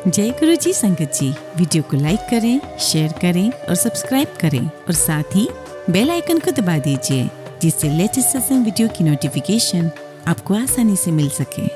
जय गुरु जी संगत जी, वीडियो को लाइक करें, शेयर करें और सब्सक्राइब करें और साथ ही बेल आइकन को दबा दीजिए जिससे लेटेस्ट सत्संग वीडियो की नोटिफिकेशन आपको आसानी से मिल सके।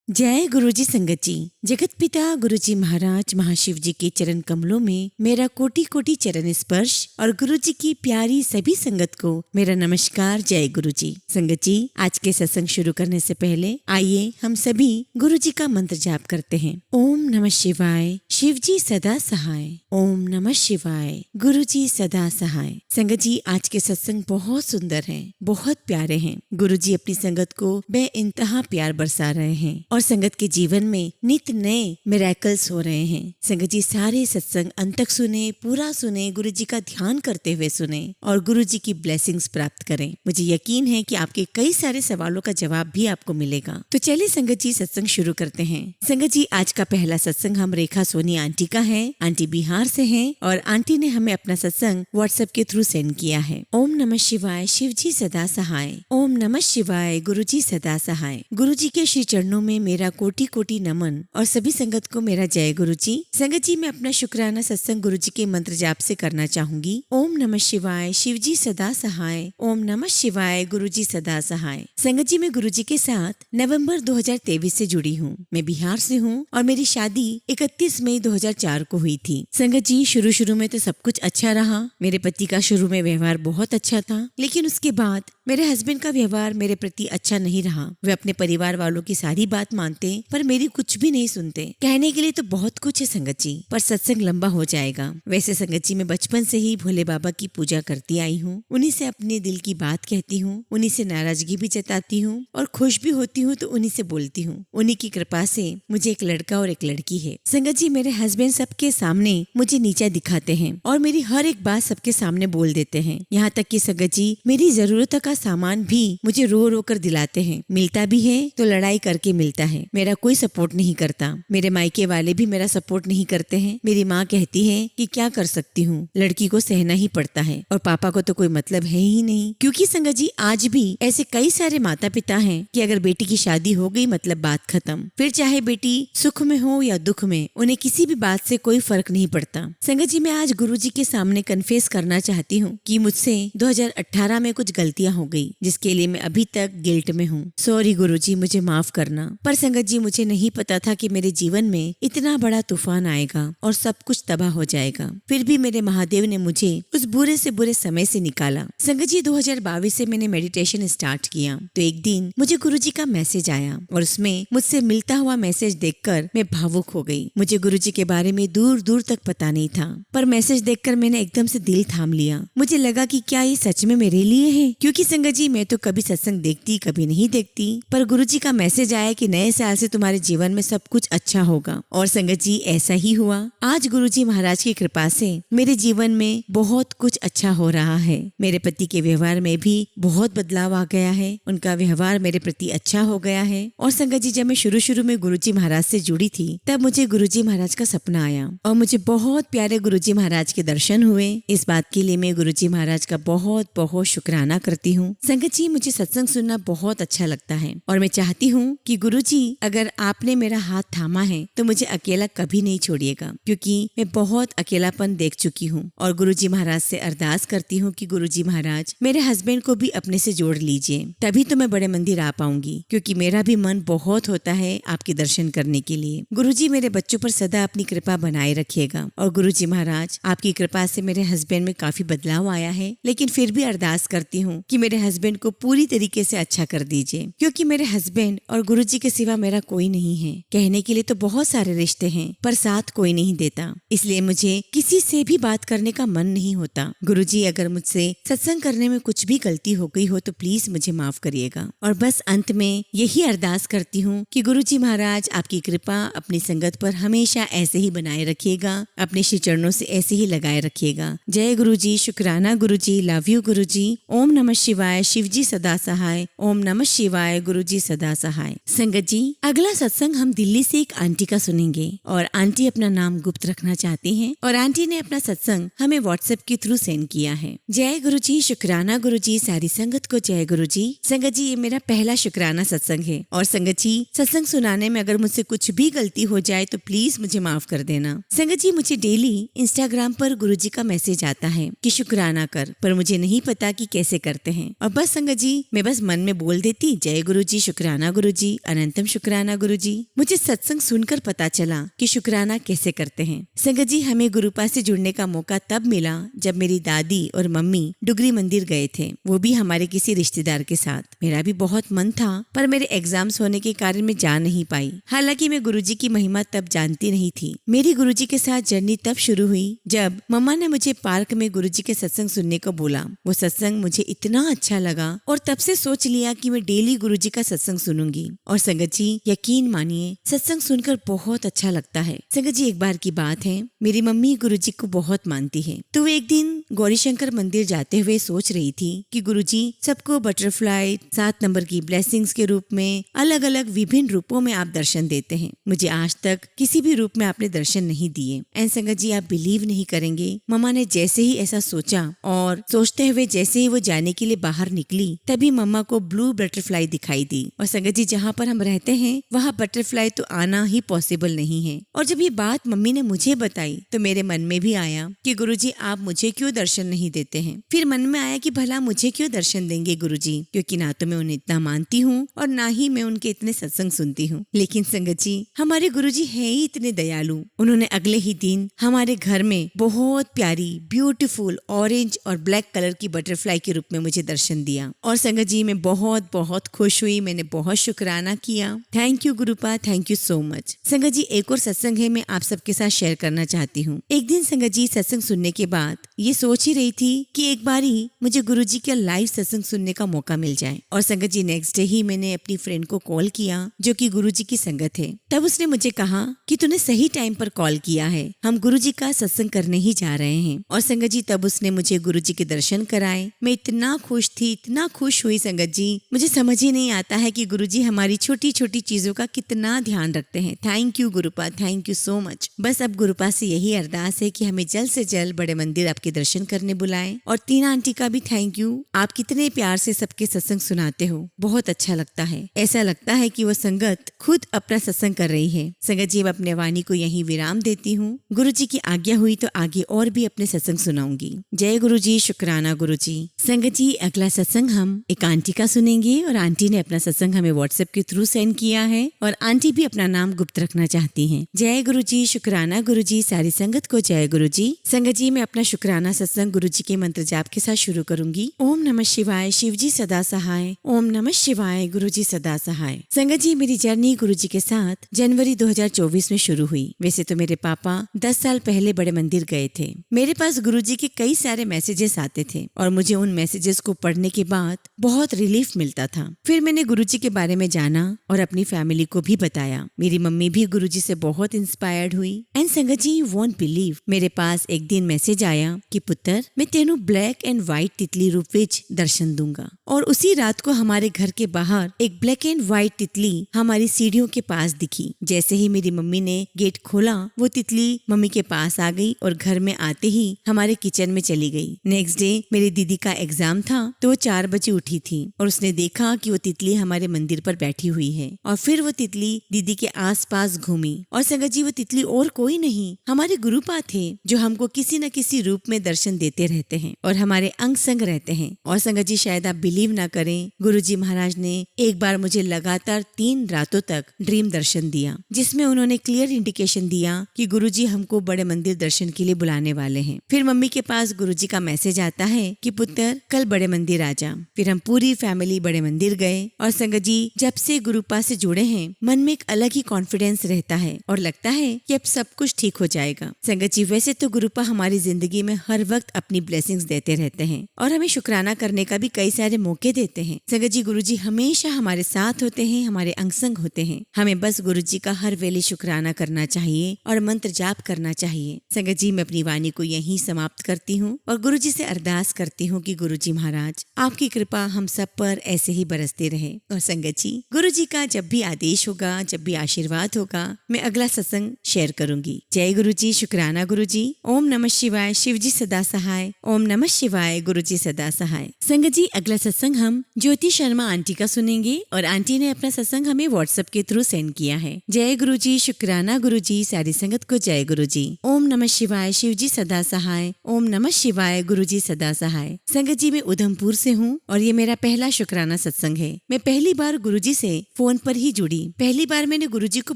जय गुरु जी संगत जी, जगत पिता गुरु जी महाराज महाशिव जी के चरण कमलों में मेरा कोटि कोटि चरण स्पर्श और गुरु जी की प्यारी सभी संगत को मेरा नमस्कार। जय गुरु जी संगत जी, आज के सत्संग शुरू करने से पहले आइए हम सभी गुरु जी का मंत्र जाप करते हैं। ओम नमः शिवाय, शिव जी सदा सहाय। ओम नमः शिवाय, गुरु जी सदा सहाय। संगत जी, आज के सत्संग बहुत सुंदर हैं, बहुत प्यारे हैं। गुरु जी अपनी संगत को बेइंतहा प्यार बरसा रहे हैं और संगत के जीवन में नित नए मिरेकल्स हो रहे हैं। संगत जी, सारे सत्संग अंत तक सुने, पूरा सुने, गुरु जी का ध्यान करते हुए सुने और गुरु जी की ब्लेसिंग्स प्राप्त करें। मुझे यकीन है कि आपके कई सारे सवालों का जवाब भी आपको मिलेगा। तो चलिए संगत जी सत्संग शुरू करते हैं। संगत जी, आज का पहला सत्संग हम रेखा सोनी आंटी का है। आंटी बिहार से हैं और आंटी ने हमें अपना सत्संग व्हाट्सएप के थ्रू सेंड किया है। ओम नमः शिवाय, शिव जी सदा सहाय। ओम नमः शिवाय, गुरु जी सदा सहाय। गुरु जी के श्री चरणों में मेरा कोटि कोटि नमन और सभी संगत को मेरा जय गुरु जी। संगत जी, मैं अपना शुक्राना सत्संग गुरु जी के मंत्र जाप से करना चाहूंगी। ओम नमः शिवाय, शिव जी सदा सहाय। ओम नमः शिवाय, गुरु जी सदा सहाय। संगत जी, मैं गुरु जी के साथ नवंबर 2023 से जुड़ी हूँ। मैं बिहार से हूँ और मेरी शादी 31 मई 2004 को हुई थी। संगत जी, शुरू में तो सब कुछ अच्छा रहा। मेरे पति का शुरू में व्यवहार बहुत अच्छा था, लेकिन उसके बाद मेरे हस्बैंड का व्यवहार मेरे प्रति अच्छा नहीं रहा। वे अपने परिवार वालों की सारी बात मानते पर मेरी कुछ भी नहीं सुनते। कहने के लिए तो बहुत कुछ है संगत जी, पर सत्संग लंबा हो जाएगा। वैसे संगत जी, मैं बचपन से ही भोले बाबा की पूजा करती आई हूँ। उन्हीं से अपने दिल की बात कहती हूँ, उन्हीं से नाराजगी भी जताती हूँ और खुश भी होती हूँ तो उन्हीं से बोलती हूँ। उन्हीं की कृपा से मुझे एक लड़का और एक लड़की है। संगत जी, मेरे हस्बैंड सबके सामने मुझे नीचा दिखाते हैं और मेरी हर एक बात सबके सामने बोल देते हैं। यहाँ तक कि संगत जी, मेरी जरूरतों का सामान भी मुझे रो रो कर दिलाते हैं। मिलता भी है तो लड़ाई करके मिलता है। मेरा कोई सपोर्ट नहीं करता। मेरे मायके वाले भी मेरा सपोर्ट नहीं करते हैं। मेरी माँ कहती है कि क्या कर सकती हूँ, लड़की को सहना ही पड़ता है और पापा को तो कोई मतलब है ही नहीं। क्योंकि संगत जी, आज भी ऐसे कई सारे माता पिता हैं कि अगर बेटी की शादी हो गई मतलब बात खत्म। फिर चाहे बेटी सुख में हो या दुख में, उन्हें किसी भी बात से कोई फर्क नहीं पड़ता। संगत जी, मैं आज गुरु जी के सामने कन्फेस करना चाहती हूँ कि मुझसे 2018 में कुछ गलतियाँ हो गई, जिसके लिए मैं अभी तक गिल्ट में हूँ। सॉरी गुरु जी, मुझे माफ करना। पर संगत जी, मुझे नहीं पता था कि मेरे जीवन में इतना बड़ा तूफान आएगा और सब कुछ तबाह हो जाएगा। फिर भी मेरे महादेव ने मुझे उस बुरे से बुरे समय से निकाला। संगत जी, 2022 से मैंने मेडिटेशन स्टार्ट किया तो एक दिन मुझे गुरु जी का मैसेज आया और उसमें मुझसे मिलता हुआ मैसेज देखकर मैं भावुक हो गई। मुझे गुरु जी के बारे में दूर दूर तक पता नहीं था, पर मैसेज देखकर मैंने एकदम से दिल थाम लिया। मुझे लगा कि क्या ये सच में मेरे लिए है, क्योंकि संगत जी, मैं तो कभी सत्संग देखती कभी नहीं देखती, पर गुरु जी का मैसेज आया कि नए साल से तुम्हारे जीवन में सब कुछ अच्छा होगा। और संगत जी, ऐसा ही हुआ। आज गुरु जी महाराज की कृपा से मेरे जीवन में बहुत कुछ अच्छा हो रहा है। मेरे पति के व्यवहार में भी बहुत बदलाव आ गया है। उनका व्यवहार मेरे प्रति अच्छा हो गया है। और संगत जी, जब मैं शुरू में गुरु जी महाराज से जुड़ी थी तब मुझे गुरु जी महाराज का सपना आया और मुझे बहुत प्यारे गुरु जी महाराज के दर्शन हुए। इस बात के लिए मैं गुरु जी महाराज का बहुत बहुत शुक्राना करती हूँ। संगत जी, मुझे सत्संग सुनना बहुत अच्छा लगता है और मैं चाहती हूँ कि गुरु जी, अगर आपने मेरा हाथ थामा है तो मुझे अकेला कभी नहीं छोड़िएगा, क्योंकि मैं बहुत अकेलापन देख चुकी हूँ। और गुरु जी महाराज से अरदास करती हूँ कि गुरु जी महाराज मेरे हस्बैंड को भी अपने से जोड़ लीजिए, तभी तो मैं बड़े मंदिर आ पाऊंगी, क्योंकि मेरा भी मन बहुत होता है आपके दर्शन करने के लिए। गुरु जी, मेरे बच्चों पर सदा अपनी कृपा बनाए रखिएगा। और गुरु जी महाराज, आपकी कृपा से मेरे हस्बैंड में काफी बदलाव आया है, लेकिन फिर भी अरदास करती हूँ कि मेरे हस्बैंड को पूरी तरीके से अच्छा कर दीजिए, क्योंकि मेरे हस्बैंड और गुरु जी के सिवा मेरा कोई नहीं है। कहने के लिए तो बहुत सारे रिश्ते हैं, पर साथ कोई नहीं देता, इसलिए मुझे किसी से भी बात करने का मन नहीं होता। गुरु जी, अगर मुझसे सत्संग करने में कुछ भी गलती हो गई हो तो प्लीज मुझे माफ करिएगा। और बस अंत में यही अरदास करती हूँ कि गुरु जी महाराज आपकी कृपा अपनी संगत पर हमेशा ऐसे ही बनाए रखिएगा, अपने श्री चरणों से ऐसे ही लगाए रखिएगा। जय गुरु जी, शुक्राना गुरु जी, लव यू गुरु जी। ओम नमः शिवाय, शिव जी सदा सहाय। ओम नमः शिवाय, गुरु जी सदा सहाय। संगत संगत जी, अगला सत्संग हम दिल्ली से एक आंटी का सुनेंगे और आंटी अपना नाम गुप्त रखना चाहती हैं और आंटी ने अपना सत्संग हमें व्हाट्सएप के थ्रू सेंड किया है। जय गुरु जी, शुक्राना गुरु जी, सारी संगत को जय गुरु जी। संगत जी, ये मेरा पहला शुक्राना सत्संग है और संगत जी, सत्संग सुनाने में अगर मुझसे कुछ भी गलती हो जाए तो प्लीज मुझे माफ कर देना। संगत जी, मुझे डेली इंस्टाग्राम पर गुरु जी का मैसेज आता है कि शुक्राना कर, पर मुझे नहीं पता कि कैसे करते हैं। और बस संगत जी, मैं बस मन में बोल देती जय गुरु जी, शुक्राना गुरु जी, अनंतम शुक्राना गुरु जी। मुझे सत्संग सुनकर पता चला कि शुक्राना कैसे करते हैं। संगत जी, हमें गुरुपा से जुड़ने का मौका तब मिला जब मेरी दादी और मम्मी डुगरी मंदिर गए थे, वो भी हमारे किसी रिश्तेदार के साथ। मेरा भी बहुत मन था पर मेरे एग्जाम्स होने के कारण मैं जा नहीं पाई। हालांकि मैं गुरुजी की महिमा तब जानती नहीं थी। मेरी गुरुजी के साथ जर्नी तब शुरू हुई जब मम्मा ने मुझे पार्क में गुरुजी के सत्संग सुनने को बोला। वो सत्संग मुझे इतना अच्छा लगा और तब से सोच लिया कि मैं डेली गुरुजी का सत्संग सुनूंगी। और संगत जी, यकीन मानिए सत्संग सुनकर बहुत अच्छा लगता है। संगत जी, एक बार की बात है, मेरी मम्मी गुरुजी को बहुत मानती है, तो वो एक दिन गौरीशंकर मंदिर जाते हुए सोच रही थी कि गुरुजी सबको बटरफ्लाई 7 नंबर की ब्लेसिंग्स के रूप में अलग अलग विभिन्न रूपों में आप दर्शन देते हैं। मुझे आज तक किसी भी रूप में आपने दर्शन नहीं दिए। एंड संगत जी, आप बिलीव नहीं करेंगे, मम्मा ने जैसे ही ऐसा सोचा और सोचते हुए जैसे ही वो जाने के लिए बाहर निकली, तभी मम्मा को ब्लू बटरफ्लाई दिखाई दी। और संगत जी, जहाँ पर हम रहते हैं वहाँ बटरफ्लाई तो आना ही पॉसिबल नहीं है। और जब ये बात मम्मी ने मुझे बताई तो मेरे मन में भी आया कि गुरुजी आप मुझे क्यों दर्शन नहीं देते हैं। फिर मन में आया कि भला मुझे क्यों दर्शन देंगे गुरुजी, क्योंकि ना तो मैं उन्हें इतना मानती हूँ और ना ही मैं उनके इतने सत्संग सुनती हूँ। लेकिन संगत जी, हमारे गुरुजी है ही इतने दयालु। उन्होंने अगले ही दिन हमारे घर में बहुत प्यारी ब्यूटीफुल ऑरेंज और ब्लैक कलर की बटरफ्लाई के रूप में मुझे दर्शन दिया। और संगत जी, मैं बहुत बहुत खुश हुई, मैंने बहुत शुक्राना किया। Thank you गुरुपा, thank you so much. संगत जी, एक और सत्संग है, मैं आप सबके साथ शेयर करना चाहती हूँ। एक दिन संगत जी, सत्संग सुनने के बाद ये सोच ही रही थी कि एक बार ही मुझे गुरुजी का लाइव सत्संग सुनने का मौका मिल जाए। और संगत जी, नेक्स्ट डे ही मैंने अपनी फ्रेंड को कॉल किया जो कि गुरुजी की संगत है। तब उसने मुझे कहा कि तूने सही टाइम पर कॉल किया है, हम गुरुजी का सत्संग करने ही जा रहे हैं। और संगत जी, तब उसने मुझे गुरुजी के दर्शन कराए। मैं इतना खुश थी, इतना खुश हुई संगत जी, मुझे समझ ही नहीं आता है कि गुरुजी हमारी छोटी छोटी चीजों का कितना ध्यान रखते हैं। Thank you गुरुपा, thank you so much. बस अब गुरुपा से यही अरदास है कि हमें जल्द से जल्द बड़े मंदिर आपके दर्शन करने बुलाएं। और टीना आंटी का भी थैंक यू, आप कितने प्यार से सबके सत्संग सुनाते हो, बहुत अच्छा लगता है। ऐसा लगता है कि वो संगत खुद अपना सत्संग कर रही है। संगत जी, अब अपने वाणी को यहीं विराम देती हूँ। गुरुजी की आज्ञा हुई तो आगे और भी अपने सत्संग सुनाऊंगी। जय गुरुजी, शुक्राना गुरुजी। संगत जी, अगला सत्संग हम एक आंटी का सुनेंगे और आंटी ने अपना सत्संग हमें व्हाट्सएप के थ्रू सेंड किया है और आंटी भी अपना नाम गुप्त रखना चाहती हैं। जय गुरुजी, शुक्राना गुरुजी, सारी संगत को जय गुरुजी। संगत जी, मैं अपना शुक्राना सत्संग गुरुजी के मंत्र जाप के साथ शुरू करूंगी। ओम नमः शिवाय, शिवजी सदा सहाय। ओम नमः शिवाय, गुरुजी सदा सहाय। संगत जी, मेरी जर्नी गुरुजी के साथ जनवरी 2024 में शुरू हुई। वैसे तो मेरे पापा 10 साल पहले बड़े मंदिर गए थे। मेरे पास गुरुजी के कई सारे मैसेजेस आते थे और मुझे उन मैसेजेस को पढ़ने के बाद बहुत रिलीफ मिलता था। फिर मैंने गुरुजी के बारे में जाना और अपनी फैमिली को भी बताया। मेरी मम्मी भी गुरुजी से बहुत इंस्पायर्ड हुई। एंड संगत जी, यू वोंट बिलीव, मेरे पास एक दिन मैसेज आया कि पुत्र, मैं तेनू ब्लैक एंड व्हाइट तितली रूप विच दर्शन दूंगा। और उसी रात को हमारे घर के बाहर एक ब्लैक एंड व्हाइट तितली हमारी सीढ़ियों के पास दिखी। जैसे ही मेरी मम्मी ने गेट खोला, वो तितली मम्मी के पास आ गई और घर में आते ही हमारे किचन में चली गई। नेक्स्ट डे मेरी दीदी का एग्जाम था तो वो 4 बजे उठी थी और उसने देखा कि वो तितली हमारे मंदिर पर बैठी हुई है। और फिर वो तितली दीदी के आसपास घूमी। और संगत जी, वो तितली और कोई नहीं, हमारे गुरुपा थे, जो हमको किसी न किसी रूप में दर्शन देते रहते हैं और हमारे अंग संग रहते हैं। और संगत जी, शायद आप बिलीव ना करें, गुरुजी महाराज ने एक बार मुझे लगातार 3 रातों तक ड्रीम दर्शन दिया, जिसमें उन्होंने क्लियर इंडिकेशन दिया कि गुरुजी हमको बड़े मंदिर दर्शन के लिए बुलाने वाले हैं। फिर मम्मी के पास गुरुजी का मैसेज आता है कि पुत्र, कल बड़े मंदिर आ जा। फिर हम पूरी फैमिली बड़े मंदिर गए। और संगत जी, जब से गुरुपा से जुड़े हैं, मन में एक अलग ही कॉन्फिडेंस रहता है और लगता है कि अब सब कुछ ठीक हो जाएगा। संगत जी, वैसे तो गुरुपा हमारी जिंदगी में हर वक्त अपनी ब्लेसिंग्स देते रहते हैं और हमें शुक्राना करने का भी कई सारे मौके देते हैं। संगत जी, गुरुजी हमेशा हमारे साथ होते हैं, हमारे अंग संग होते हैं। हमें बस गुरुजी का हर वेले शुक्राना करना चाहिए और मंत्र जाप करना चाहिए। संगत जी, मैं अपनी वाणी को यहीं समाप्त करती हूँ और गुरुजी से अरदास करती हूँ कि गुरुजी महाराज, आपकी कृपा हम सब पर ऐसे ही बरसते रहे। और संगत जी, गुरुजी का जब भी आदेश होगा, जब भी आशीर्वाद होगा, मैं अगला सत्संग शेयर करूंगी। जय गुरु जी, शुक्राना गुरु जी। ओम नमः शिवाय, शिव जी सदा सहाय। ओम नमः शिवाय, गुरु जी सदा सहाय। संगत जी, अगला सत्संग हम ज्योति शर्मा आंटी का सुनेंगे और आंटी ने अपना सत्संग हमें व्हाट्सएप के थ्रू सेंड किया है। जय गुरु जी, शुक्राना गुरु जी। सारी संगत को जय गुरु जी। ओम नमः शिवाय, शिव जी सदा सहाय। ओम नमः शिवाय, गुरु जी सदा सहाय। संगत जी, मैं उधमपुर से हूँ और ये मेरा पहला शुक्राना सत्संग है। मैं पहली बार गुरु जी से फोन पर ही जुड़ी। पहली बार मैंने गुरु जी को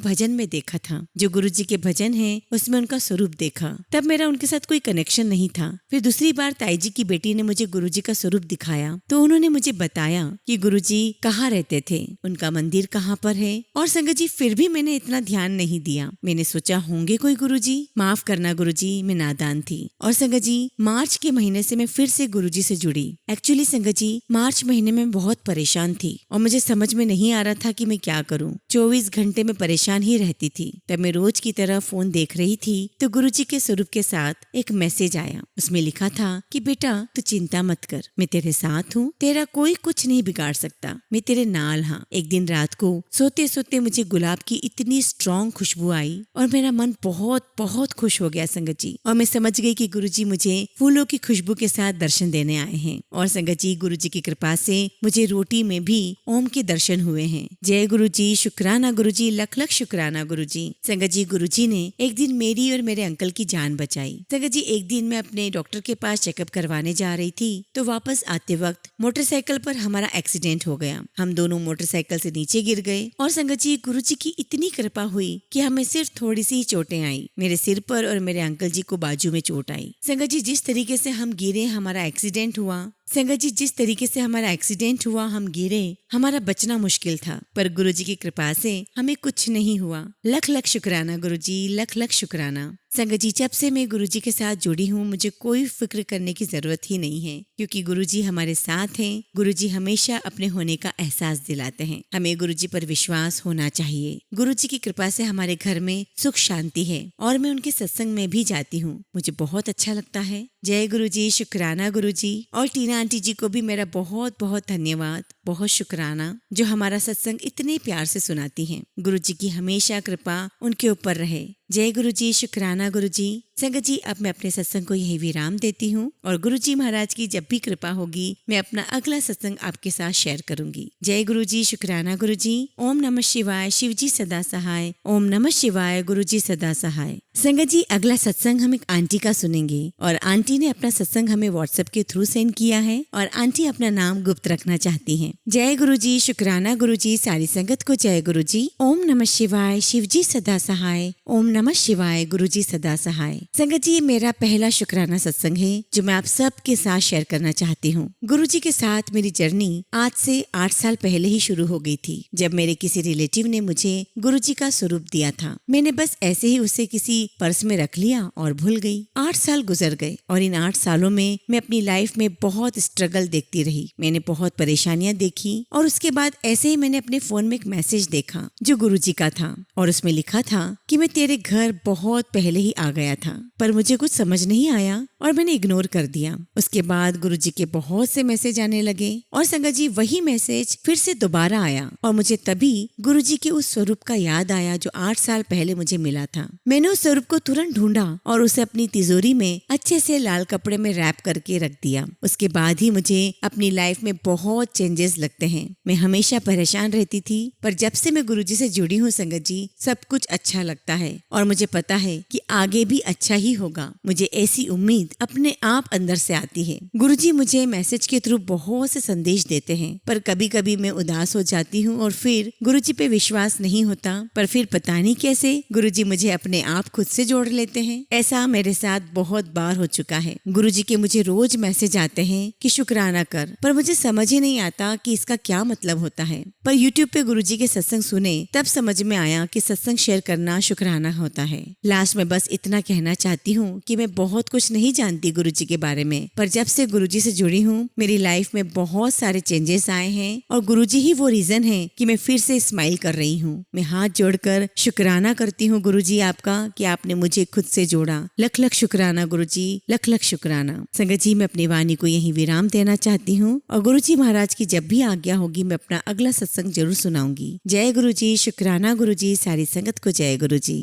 भजन में देखा था। जो गुरु जी के भजन है उसमें उनका स्वरूप देखा। तब मेरा उनके साथ कोई कनेक्शन नहीं था। फिर दूसरी बार ताई जी की बेटी ने मुझे गुरु जी का स्वरूप दिखाया तो उन्होंने मुझे बताया कि गुरु जी कहाँ रहते थे, उनका मंदिर कहाँ पर है। और संगत जी, फिर भी मैंने इतना ध्यान नहीं दिया। मैंने सोचा होंगे कोई गुरु जी, माफ करना गुरु जी, मैं नादान थी। और संगत जी, मार्च के महीने से मैं फिर से गुरु जी से जुड़ी। एक्चुअली संगत जी, मार्च महीने में बहुत परेशान थी और मुझे समझ में नहीं आ रहा था कि मैं क्या करूं। 24 घंटे में परेशान ही रहती थी। तब मैं रोज की तरह फोन देख रही थी तो गुरु जी के स्वरूप के साथ एक मैसेज आया। उसमें लिखा था कि बेटा तू चिंता मत कर, मैं तेरे साथ हूँ, तेरा कोई कुछ नहीं बिगाड़ सकता, मैं तेरे नाल हाँ। एक दिन रात को सोते सोते मुझे गुलाब की इतनी स्ट्रॉन्ग खुशबू आई और मेरा मन बहुत बहुत खुश हो गया संगत जी। और मैं समझ गई कि गुरु जी मुझे फूलों की खुशबू के साथ दर्शन देने आए हैं। और संगत जी, गुरु जी की कृपा से मुझे रोटी में भी ओम के दर्शन हुए हैं। जय गुरु जी, शुक्राना गुरु जी, लख लख शुक्राना गुरु जी। संगत जी, गुरु जी ने एक दिन मेरी और मेरे अंकल की जान बचाई। संगत जी, एक दिन मैं अपने डॉक्टर के पास चेकअप करवाने जा रही थी तो वापस आते वक्त मोटरसाइकिल पर हमारा एक्सीडेंट हो गया। हम दोनों मोटरसाइकिल से नीचे गिर गए और संगत जी, गुरु जी की इतनी कृपा हुई कि हमें सिर्फ थोड़ी सी ही चोटें आई। मेरे सिर पर और मेरे अंकल जी को बाजू में चोट आई। संगत जी, जिस तरीके से हम गिरे, हमारा एक्सीडेंट हुआ। संगत जी, जिस तरीके से हमारा एक्सीडेंट हुआ, हम गिरे, हमारा बचना मुश्किल था, पर गुरु जी की कृपा से हमें कुछ नहीं हुआ। लख लख शुक्राना गुरु जी, लख लख शुक्राना। संगत जी, जब से मैं गुरु जी के साथ जुड़ी हूँ मुझे कोई फिक्र करने की जरूरत ही नहीं है, क्योंकि गुरु जी हमारे साथ हैं। गुरु जी हमेशा अपने होने का एहसास दिलाते हैं। हमें गुरु जी पर विश्वास होना चाहिए। गुरु जी की कृपा से हमारे घर में सुख शांति है और मैं उनके सत्संग में भी जाती हूँ, मुझे बहुत अच्छा लगता है। जय गुरु जी, शुक्राना गुरु जी। और टीना आंटी जी को भी मेरा बहुत बहुत धन्यवाद, बहुत शुक्राना, जो हमारा सत्संग इतने प्यार से सुनाती हैं। गुरु जी की हमेशा कृपा उनके ऊपर रहे। जय गुरु जी, शुक्राना गुरु जी। संगत जी, अब मैं अपने सत्संग को यही विराम देती हूँ और गुरु जी महाराज की जब भी कृपा होगी मैं अपना अगला सत्संग आपके साथ शेयर करूंगी। जय गुरु जी, शुक्राना गुरु जी। ओम नमः शिवाय, शिव जी सदा सहाय। ओम नमः शिवाय, गुरु जी सदा सहाय। संगत जी, अगला सत्संग हम एक आंटी का सुनेंगे और आंटी ने अपना सत्संग हमें व्हाट्सएप के थ्रू सेंड किया है और आंटी अपना नाम गुप्त रखना चाहती हैं। जय गुरु जी, शुक्राना गुरु जी। सारी संगत को जय गुरु जी। ओम नमः शिवाय, शिव जी सदा सहाय। ओम नमः शिवाय, गुरु जी सदा सहाय। संगत जी, ये मेरा पहला शुक्राना सत्संग है जो मैं आप सब के साथ शेयर करना चाहती हूँ। गुरु जी के साथ मेरी जर्नी आज से 8 साल पहले ही शुरू हो गई थी, जब मेरे किसी रिलेटिव ने मुझे गुरु जी का स्वरूप दिया था। मैंने बस ऐसे ही उसे किसी पर्स में रख लिया और भूल गई। 8 साल गुजर गए और इन 8 सालों में मैं अपनी लाइफ में बहुत स्ट्रगल देखती रही। मैंने बहुत परेशानियां देखी और उसके बाद ऐसे ही मैंने अपने फोन में एक मैसेज देखा जो गुरु जी का था और उसमें लिखा था कि मैं तेरे घर बहुत पहले ही आ गया था, पर मुझे कुछ समझ नहीं आया और मैंने इग्नोर कर दिया। उसके बाद गुरु जी के बहुत से मैसेज आने लगे और संगत जी, वही मैसेज फिर से दोबारा आया और मुझे तभी गुरु जी के उस स्वरूप का याद आया जो 8 साल पहले मुझे मिला था। मैंने उस स्वरूप को तुरंत ढूंढा और उसे अपनी तिजोरी में अच्छे से लाल कपड़े में रैप करके रख दिया। उसके बाद ही मुझे अपनी लाइफ में बहुत चेंजेस लगते हैं। मैं हमेशा परेशान रहती थी, पर जब से मैं गुरु जी से जुड़ी हूँ संगत जी, सब कुछ अच्छा लगता है और मुझे पता है कि आगे भी अच्छा ही होगा। मुझे ऐसी उम्मीद अपने आप अंदर से आती है। गुरुजी मुझे मैसेज के थ्रू बहुत से संदेश देते हैं, पर कभी कभी मैं उदास हो जाती हूँ और फिर गुरुजी पे विश्वास नहीं होता, पर फिर पता नहीं कैसे गुरुजी मुझे अपने आप खुद से जोड़ लेते हैं। ऐसा मेरे साथ बहुत बार हो चुका है। गुरुजी के मुझे रोज मैसेज आते हैं कि शुक्राना कर, पर मुझे समझ ही नहीं आता कि इसका क्या मतलब होता है। पर यूट्यूब पे गुरुजी के सत्संग सुने तब समझ में आया कि सत्संग शेयर करना शुक्राना होता है। लास्ट में बस इतना कहना चाहती हूँ कि मैं बहुत कुछ नहीं जानती गुरुजी के बारे में, पर जब से गुरुजी से जुड़ी हूँ मेरी लाइफ में बहुत सारे चेंजेस आए हैं और गुरुजी ही वो रीजन है कि मैं फिर से स्माइल कर रही हूँ। मैं हाथ जोड़कर शुक्राना करती हूँ गुरुजी आपका कि आपने मुझे खुद से जोड़ा। लख लख शुक्राना गुरुजी, लख लख शुक्राना। संगत जी, मैं अपनी वाणी को यही विराम देना चाहती हूँ और गुरुजी महाराज की जब भी आज्ञा होगी मैं अपना अगला सत्संग जरूर सुनाऊंगी। जय गुरुजी, शुक्राना गुरुजी, सारी संगत को जय गुरुजी।